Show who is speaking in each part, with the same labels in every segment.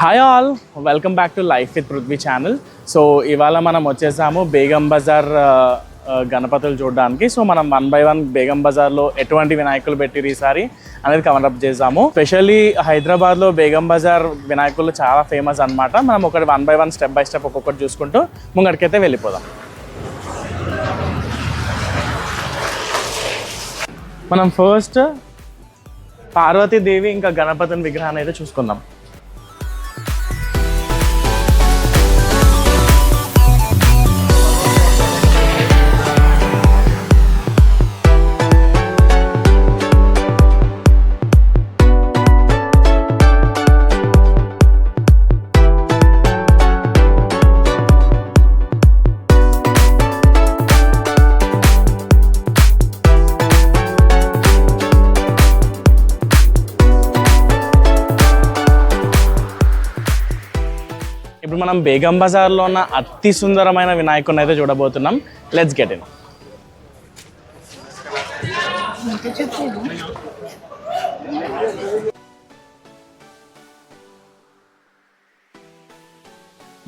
Speaker 1: Hi all, welcome back to life with Prithvi channel. So ఇవాళ మనం వచ్చేసాము బేగం బజార్ గణపతులు చూడడానికి. సో మనం 1 by 1 బేగం బజార్లో ఎటువంటి వినాయకులు పెట్టి ఈసారి అనేది కవరప్ చేసాము. స్పెషల్లీ హైదరాబాద్లో బేగం బజార్ వినాయకులు చాలా ఫేమస్ అనమాట. మనం ఒకటి 1 by 1 స్టెప్ బై స్టెప్ ఒక్కొక్కటి చూసుకుంటూ ముంగడికైతే వెళ్ళిపోదాం. మనం ఫస్ట్ పార్వతీదేవి ఇంకా గణపతిని విగ్రహాన్ని అయితే చూసుకుందాం. ఇప్పుడు మనం బేగం బజార్లో ఉన్న అతి సుందరమైన వినాయకుడిని అయితే చూడబోతున్నాం. Let's get in.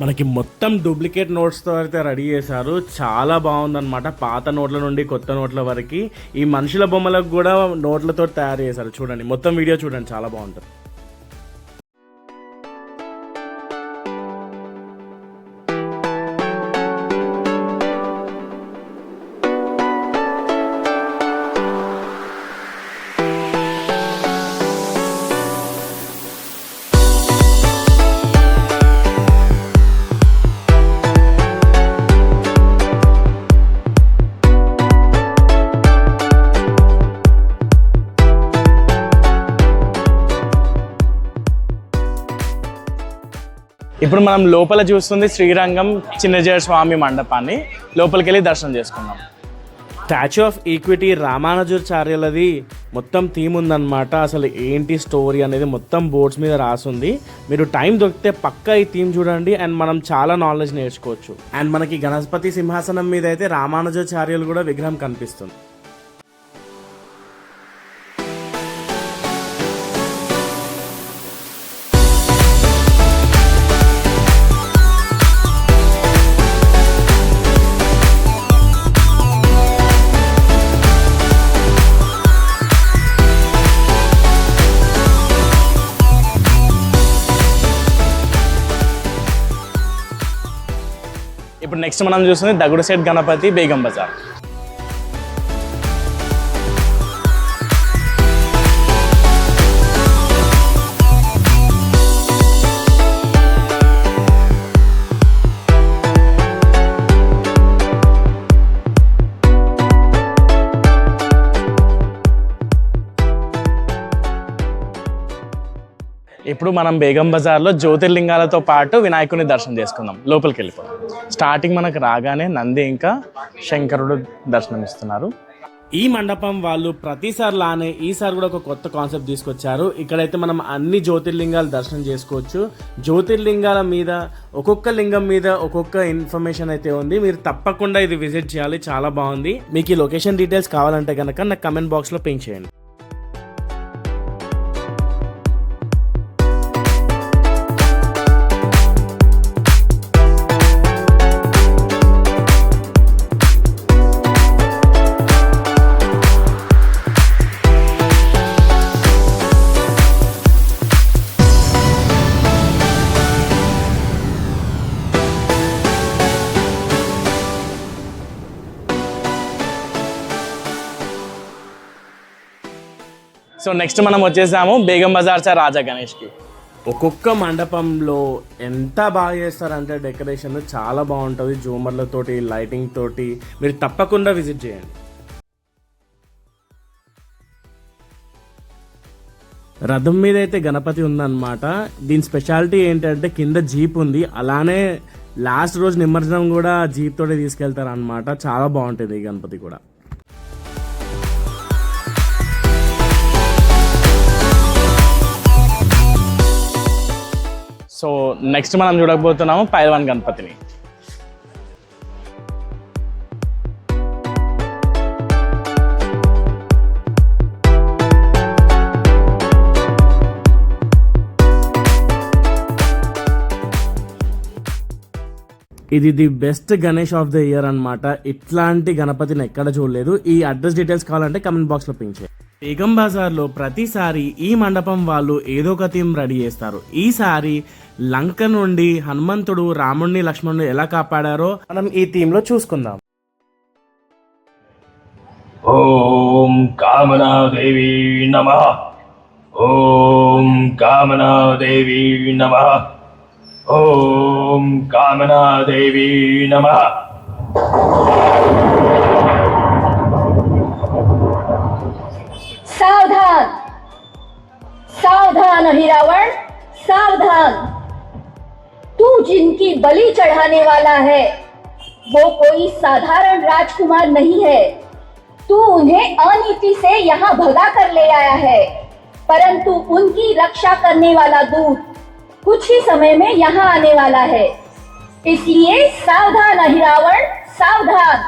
Speaker 1: మనకి మొత్తం డూప్లికేట్ నోట్స్తో అయితే రెడీ చేశారు. చాలా బాగుందన్నమాట. పాత నోట్ల నుండి కొత్త నోట్ల వరకు ఈ మనుషుల బొమ్మలకు కూడా నోట్లతో తయారు చేశారు. చూడండి, మొత్తం వీడియో చూడండి, చాలా బాగుంటుంది. ఇప్పుడు మనం లోపల చూస్తుంది శ్రీరంగం చిన్నజయ స్వామి మండపాన్ని. లోపలికి వెళ్ళి దర్శనం చేసుకుందాం. స్టాచ్యూ ఆఫ్ ఈక్విటీ రామానుజాచార్యులది మొత్తం థీమ్ ఉందన్నమాట. అసలు ఏంటి స్టోరీ అనేది మొత్తం బోర్డ్స్ మీద రాసుంది. మీరు టైం దొరికితే పక్కా ఈ థీమ్ చూడండి అండ్ మనం చాలా నాలెడ్జ్ నేర్చుకోవచ్చు. అండ్ మనకి గణపతి సింహాసనం మీద అయితే రామానుజాచార్యులు కూడా విగ్రహం కనిపిస్తుంది. ఇప్పుడు నెక్స్ట్ మనం చూస్తుంది దగుడుసేట్ గణపతి బేగం బజార్. ఇప్పుడు మనం బేగం బజార్లో జ్యోతిర్లింగాలతో పాటు వినాయకుని దర్శనం చేసుకుందాం. లోపలికి వెళ్ళిపోదాం. స్టార్టింగ్ మనకు రాగానే నంది ఇంకా శంకరుడు దర్శనం ఇస్తున్నారు. ఈ మండపం వాళ్ళు ప్రతిసారి లానే ఈసారి కూడా ఒక కొత్త కాన్సెప్ట్ తీసుకొచ్చారు. ఇక్కడైతే మనం అన్ని జ్యోతిర్లింగాలు దర్శనం చేసుకోవచ్చు. జ్యోతిర్లింగాల మీద ఒక్కొక్క లింగం మీద ఒక్కొక్క ఇన్ఫర్మేషన్ అయితే ఉంది. మీరు తప్పకుండా ఇది విజిట్ చేయాలి, చాలా బాగుంది. మీకు ఈ లొకేషన్ డీటెయిల్స్ కావాలంటే కనుక నాకు కమెంట్ బాక్స్లో పింక్ చేయండి. సో నెక్స్ట్ మనం వచ్చేసాము బేగం బజార్ సార్ రాజా గణేష్కి. ఒక్కొక్క మండపంలో ఎంత బాగా చేస్తారంటే డెకరేషన్ చాలా బాగుంటుంది. జూమర్లతోటి, లైటింగ్ తోటి మీరు తప్పకుండా విజిట్ చేయండి. రథం మీద అయితే గణపతి ఉందన్నమాట. దీని స్పెషాలిటీ ఏంటంటే కింద జీప్ ఉంది. అలానే లాస్ట్ రోజు నిమజ్జనం కూడా జీప్ తోటి తీసుకెళ్తారు అనమాట. చాలా బాగుంటుంది ఈ గణపతి కూడా. సో నెక్స్ట్ మనం చూడకపోతున్నాము పైల్వాన్ గణపతిని. ఇది the best Ganesh of the year అన్నమాట. ఇట్లాంటి గణపతిని ఎక్కడ చూడలేదు. ఈ అడ్రస్ డీటెయిల్స్ కావాలంటే కమెంట్ బాక్స్ లో పింక్ చేయండి. బేగం బజార్లో ప్రతిసారి ఈ మండపం వాళ్ళు ఏదో ఒక థీమ్ రెడీ చేస్తారు. ఈసారి లంక నుండి హనుమంతుడు రాముడిని లక్ష్మణుని ఎలా కాపాడారో మనం ఈ థీమ్ లో చూసుకుందాం.
Speaker 2: ఓం కామనాదేవి నమః. ఓం కామనాదేవి నమః. ఓం కామనాదేవి నమః.
Speaker 3: सावधान सावधान अहिरावण सावधान, तू जिनकी बलि चढ़ाने वाला है वो कोई साधारण राजकुमार नहीं है. तू उन्हें अनीति से यहाँ भगा कर ले आया है, परंतु उनकी रक्षा करने वाला दूत कुछ ही समय में यहाँ आने वाला है. इसलिए सावधान अहिरावण सावधान.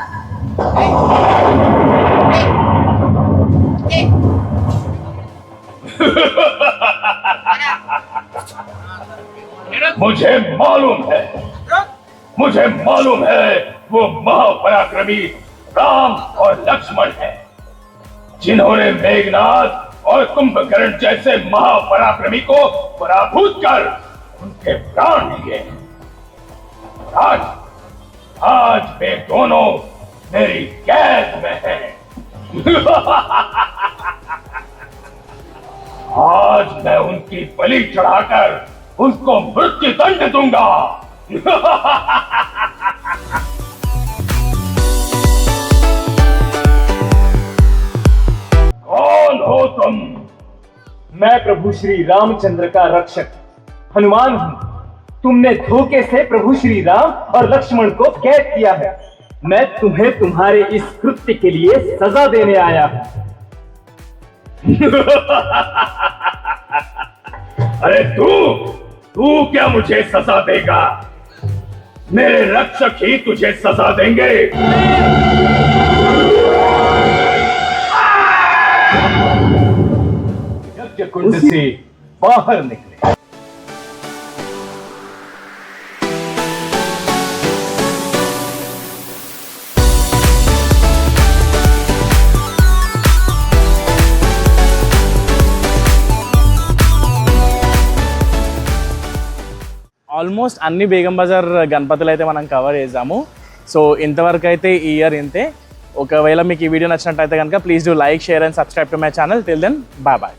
Speaker 2: मुझे मालूम है वो महापराक्रमी राम और लक्ष्मण है, जिन्होंने मेघनाद और कुंभकर्ण जैसे महापराक्रमी को पराभूत कर उनके प्राण लिए. आज वे दोनों मेरी कैद में हैं. आज मैं उनकी बलि चढ़ाकर उनको मृत्यु दंड दूंगा. कौन हो तुम?
Speaker 4: मैं प्रभु श्री रामचंद्र का रक्षक हनुमान हूँ. तुमने धोखे से प्रभु श्री राम और लक्ष्मण को कैद किया है. मैं तुम्हें तुम्हारे इस कृत्य के लिए सजा देने आया हूँ.
Speaker 2: अरे तू क्या मुझे सजा देगा? मेरे रक्षक ही तुझे सजा देंगे.
Speaker 4: यज्ञ कुंड से बाहर निकले.
Speaker 1: ఆల్మోస్ట్ అన్ని బేగం బజార్ గణపతులు అయితే మనం కవర్ చేసాము. సో ఇంతవరకు అయితే ఈ ఇయర్ ఇంతే. ఒకవేళ మీకు ఈ వీడియో నచ్చినట్టయితే కనుక please do like, share and subscribe to my channel. Till then bye bye.